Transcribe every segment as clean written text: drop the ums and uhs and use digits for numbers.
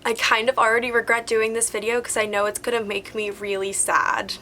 I kind of already regret doing this video because I know it's gonna make me really sad.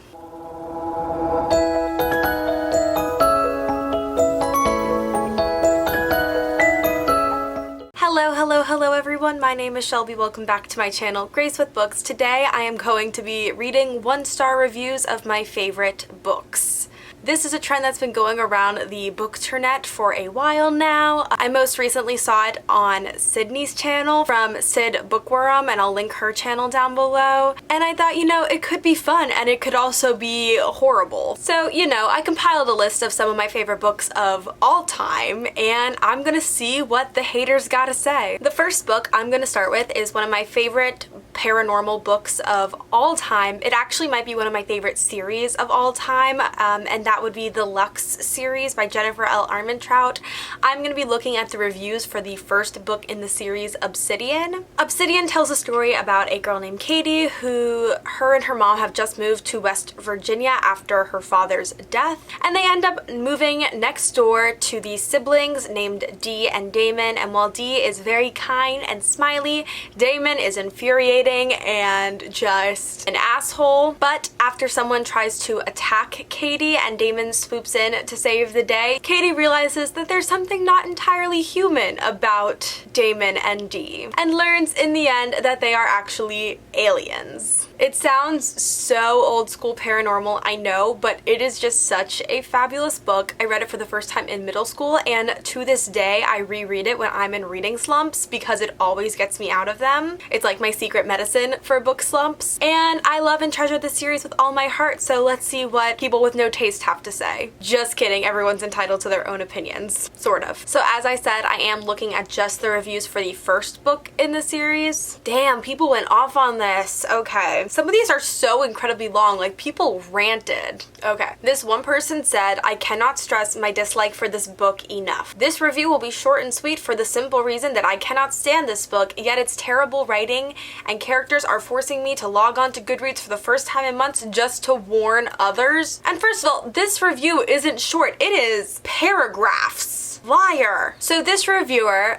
Hello everyone, my name is Shelby. Welcome back to my channel, Grace with Books. Today I am going to be reading 1-star reviews of my favorite books. This is a trend that's been going around the bookternet for a while now. I most recently saw it on Sydney's channel from Sid Bookworm, and I'll link her channel down below. And I thought, it could be fun and it could also be horrible. So, I compiled a list of some of my favorite books of all time, and I'm gonna see what the haters gotta say. The first book I'm gonna start with is one of my favorite paranormal books of all time. It actually might be one of my favorite series of all time, and that would be the Lux series by Jennifer L. Armentrout. I'm going to be looking at the reviews for the first book in the series, Obsidian. Obsidian tells a story about a girl named Katie who her and her mom have just moved to West Virginia after her father's death, and they end up moving next door to these siblings named Dee and Damon. And while Dee is very kind and smiley, Damon is infuriating and just an asshole. But after someone tries to attack Katie and Damon swoops in to save the day, Katie realizes that there's something not entirely human about Damon and Dee, and learns in the end that they are actually aliens. It sounds so old school paranormal, I know, but it is just such a fabulous book. I read it for the first time in middle school, and to this day I reread it when I'm in reading slumps because it always gets me out of them. It's like my secret medicine for book slumps, and I love and treasure this series with all my heart, so let's see what people with no taste have to say. Just kidding, everyone's entitled to their own opinions. Sort of. So as I said, I am looking at just the reviews for the first book in the series. Damn, people went off on this. Okay. Some of these are so incredibly long, like people ranted. Okay. This one person said, I cannot stress my dislike for this book enough. This review will be short and sweet for the simple reason that I cannot stand this book, yet its terrible writing and characters are forcing me to log on to Goodreads for the first time in months just to warn others. And first of all, this review isn't short, it is paragraphs. Liar. So this reviewer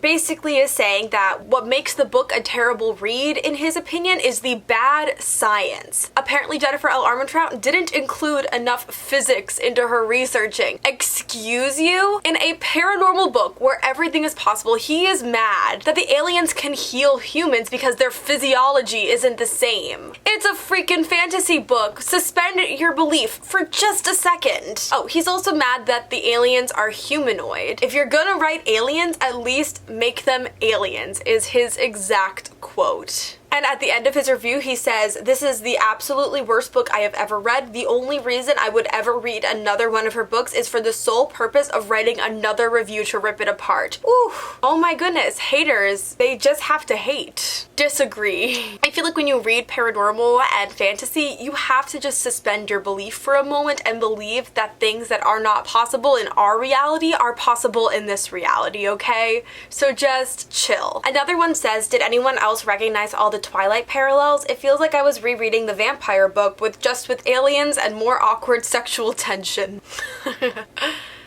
basically is saying that what makes the book a terrible read, in his opinion, is the bad science. Apparently Jennifer L. Armentrout didn't include enough physics into her researching. Excuse you? In a paranormal book where everything is possible, he is mad that the aliens can heal humans because their physiology isn't the same. It's a freaking fantasy book. Suspend your belief for just a second. Oh, he's also mad that the aliens are humanoid. If you're gonna write aliens, at least make them aliens, is his exact quote. And at the end of his review, he says, this is the absolutely worst book I have ever read. The only reason I would ever read another one of her books is for the sole purpose of writing another review to rip it apart. Ooh, oh my goodness, haters, they just have to hate. Disagree. I feel like when you read paranormal and fantasy, you have to just suspend your belief for a moment and believe that things that are not possible in our reality are possible in this reality, okay? So just chill. Another one says, did anyone else recognize all the Twilight parallels? It feels like I was rereading the vampire book with aliens and more awkward sexual tension.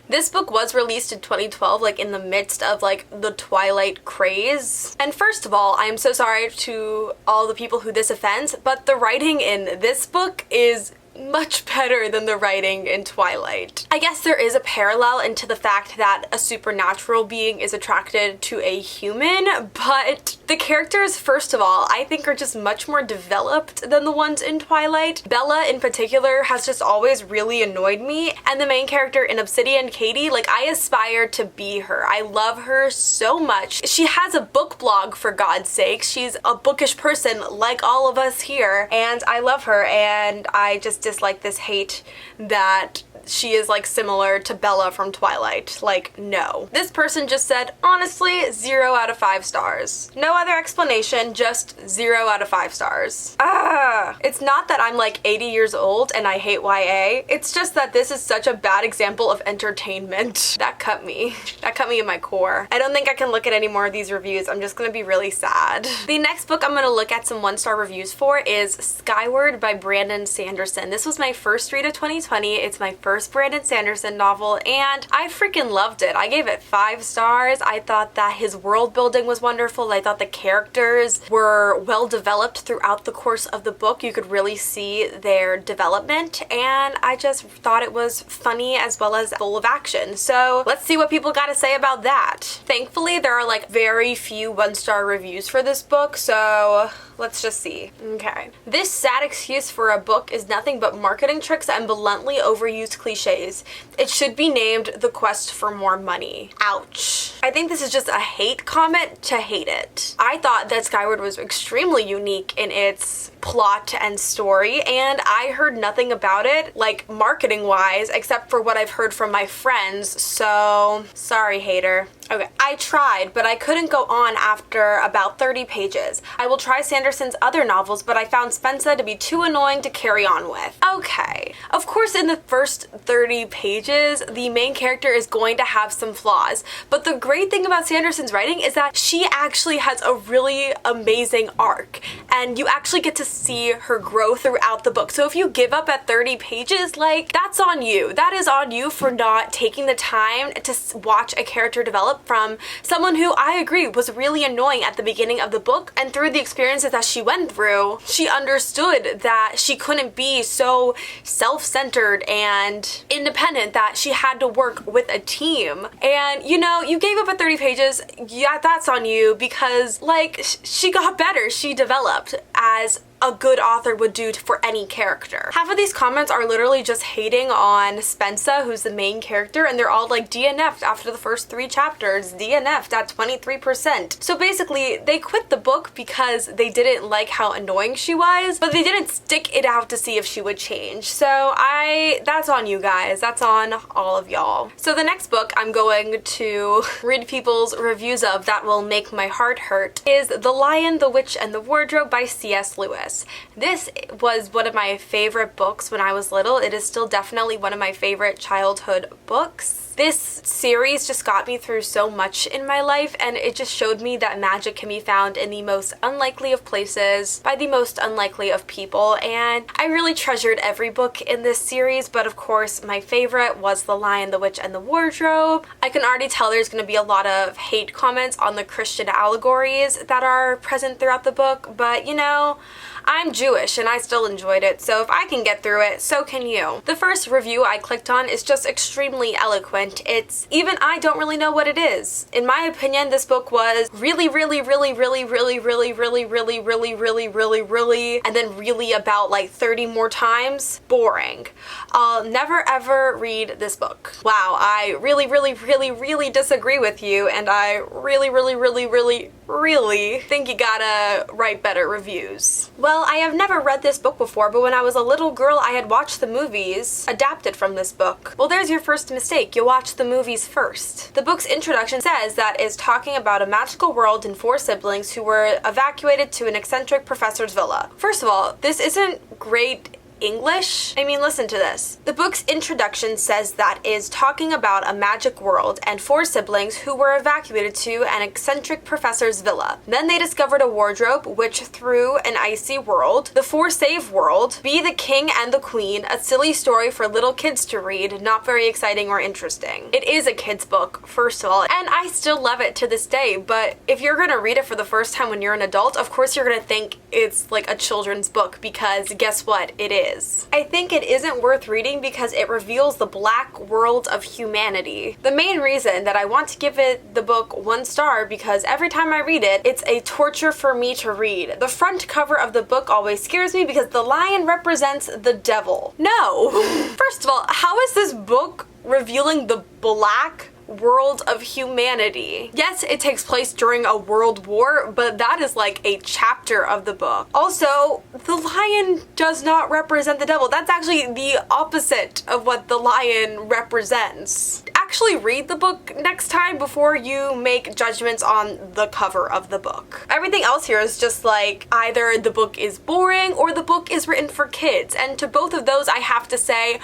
This book was released in 2012, like in the midst of the Twilight craze. And first of all, I am so sorry to all the people who this offends, but the writing in this book is much better than the writing in Twilight. I guess there is a parallel into the fact that a supernatural being is attracted to a human, but the characters, first of all, I think are just much more developed than the ones in Twilight. Bella in particular has just always really annoyed me, and the main character in Obsidian, Katie, I aspire to be her. I love her so much. She has a book blog, for God's sake. She's a bookish person like all of us here, and I love her, and I just dislike this hate that she is similar to Bella from Twilight. No. This person just said, honestly, 0 out of 5 stars. No other explanation, just 0 out of 5 stars. It's not that I'm 80 years old and I hate YA. It's just that this is such a bad example of entertainment. That cut me. That cut me in my core. I don't think I can look at any more of these reviews. I'm just gonna be really sad. The next book I'm gonna look at some 1-star reviews for is Skyward by Brandon Sanderson. This was my first read of 2020. It's my first Brandon Sanderson novel, and I freaking loved it. I gave it 5 stars. I thought that his world building was wonderful. I thought the characters were well developed throughout the course of the book. You could really see their development, and I just thought it was funny as well as full of action. So let's see what people got to say about that. Thankfully, there are like very few 1-star reviews for this book, so let's just see. Okay. This sad excuse for a book is nothing but marketing tricks and bluntly overused cliches. It should be named The Quest for More Money. Ouch. I think this is just a hate comment to hate it. I thought that Skyward was extremely unique in its plot and story, and I heard nothing about it, like marketing wise, except for what I've heard from my friends, so sorry, hater. Okay, I tried, but I couldn't go on after about 30 pages. I will try Sanderson's other novels, but I found Spencer to be too annoying to carry on with. Okay, of course in the first 30 pages, the main character is going to have some flaws, but the great thing about Sanderson's writing is that she actually has a really amazing arc, and you actually get to see her grow throughout the book. So if you give up at 30 pages, like, that's on you. That is on you for not taking the time to watch a character develop from someone who, I agree, was really annoying at the beginning of the book, and through the experiences that she went through, she understood that she couldn't be so self-centered and independent, that she had to work with a team. And you know, you gave up at 30 pages, yeah, that's on you, because like, she got better, she developed as a good author would do for any character. Half of these comments are literally just hating on Spencer, who's the main character, and they're all like DNF'd after the first 3 chapters, DNF'd at 23%. So basically, they quit the book because they didn't like how annoying she was, but they didn't stick it out to see if she would change. So that's on you guys, that's on all of y'all. So the next book I'm going to read people's reviews of that will make my heart hurt is The Lion, the Witch, and the Wardrobe by C.S. Lewis. This was one of my favorite books when I was little. It is still definitely one of my favorite childhood books. This series just got me through so much in my life, and it just showed me that magic can be found in the most unlikely of places by the most unlikely of people, and I really treasured every book in this series, but of course my favorite was The Lion, the Witch, and the Wardrobe. I can already tell there's going to be a lot of hate comments on the Christian allegories that are present throughout the book, but you know, I'm Jewish and I still enjoyed it, so if I can get through it, so can you. The first review I clicked on is just extremely eloquent. Even I don't really know what it is. In my opinion, this book was really, and then really about like 30 more times boring. I'll never ever read this book. Wow, I really disagree with you, and I really think you gotta write better reviews. Well, I have never read this book before, but when I was a little girl, I had watched the movies adapted from this book. Well, there's your first mistake. You watched the movies first. The book's introduction says that it's talking about a magical world and 4 siblings who were evacuated to an eccentric professor's villa. First of all, this isn't great English. I mean, listen to this. The book's introduction says that is talking about a magic world and 4 siblings who were evacuated to an eccentric professor's villa. Then they discovered a wardrobe which, through an icy world, the 4 save world, be the king and the queen, a silly story for little kids to read, not very exciting or interesting. It is a kid's book, first of all, and I still love it to this day, but if you're gonna read it for the first time when you're an adult, of course you're gonna think it's like a children's book, because guess what? It is. I think it isn't worth reading because it reveals the black world of humanity. The main reason that I want to give the book 1 star because every time I read it, it's a torture for me to read. The front cover of the book always scares me because the lion represents the devil. No! First of all, how is this book revealing the black world of humanity? Yes, it takes place during a world war, but that is like a chapter of the book. Also, the lion does not represent the devil. That's actually the opposite of what the lion represents. Actually read the book next time before you make judgments on the cover of the book. Everything else here is just like either the book is boring or the book is written for kids, and to both of those I have to say,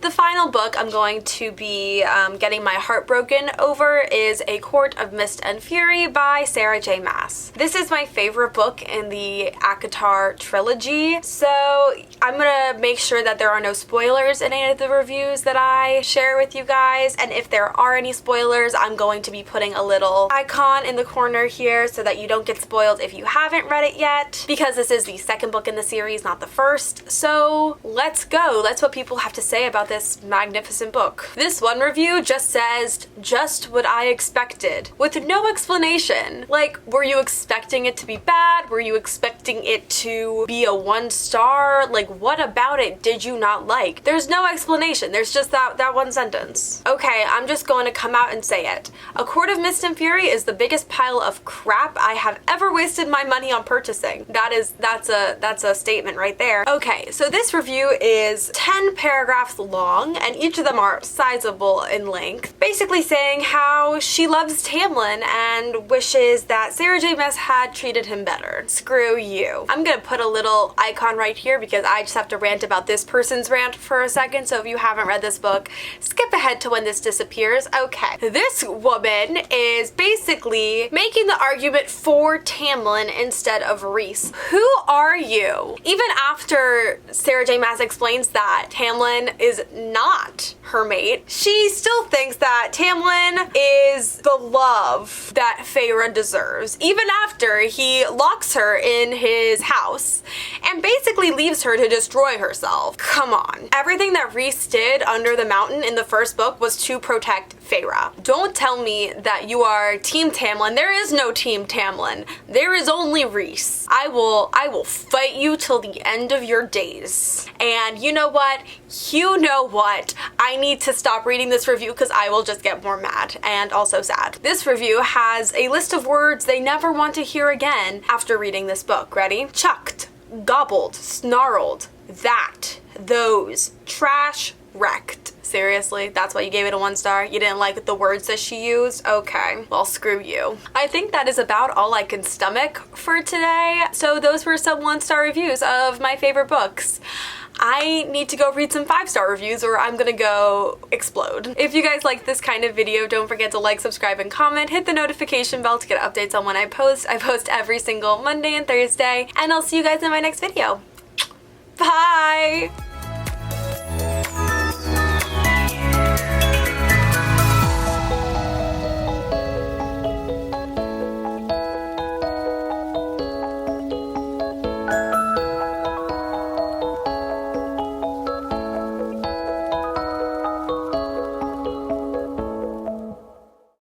The final book I'm going to be getting my heart broken over is A Court of Mist and Fury by Sarah J. Maas. This is my favorite book in the ACOTAR trilogy, so I'm gonna make sure that there are no spoilers in any of the reviews that I share with you guys, and if there are any spoilers, I'm going to be putting a little icon in the corner here so that you don't get spoiled if you haven't read it yet, because this is the second book in the series, not the first. So let's go. That's what people have to say about this magnificent book. This one review just says, just what I expected, with no explanation. Like, were you expecting it to be bad? Were you expecting it to be a 1 star? Like, what about it did you not like? There's no explanation. There's just that one sentence. Okay, I'm just going to come out and say it. A Court of Mist and Fury is the biggest pile of crap I have ever wasted my money on purchasing. That's a statement right there. Okay, so this review is 10 paragraphs long, and each of them are sizable in length, basically saying how she loves Tamlin and wishes that Sarah J. Maas had treated him better. Screw you. I'm gonna put a little icon right here because I just have to rant about this person's rant for a second, so if you haven't read this book, skip ahead to when this disappears. Okay, this woman is basically making the argument for Tamlin instead of Rhys. Who are you? Even after Sarah J. Maas explains that Tamlin is not her mate, she still thinks that Tamlin is the love that Feyre deserves, even after he locks her in his house and basically leaves her to destroy herself. Come on. Everything that Rhys did under the mountain in the first book was to protect Feyre. Don't tell me that you are Team Tamlin. There is no Team Tamlin. There is only Rhys. I will fight you till the end of your days. And you know what? You know what? I need to stop reading this review because I will just get more mad and also sad. This review has a list of words they never want to hear again after reading this book. Ready? Chucked, gobbled, snarled, that, those, trash, wrecked. Seriously? That's why you gave it a 1 star? You didn't like the words that she used? Okay, well, screw you. I think that is about all I can stomach for today. So those were some 1-star reviews of my favorite books. I need to go read some 5-star reviews or I'm gonna go explode. If you guys like this kind of video, don't forget to like, subscribe, and comment. Hit the notification bell to get updates on when I post. I post every single Monday and Thursday, and I'll see you guys in my next video. Bye!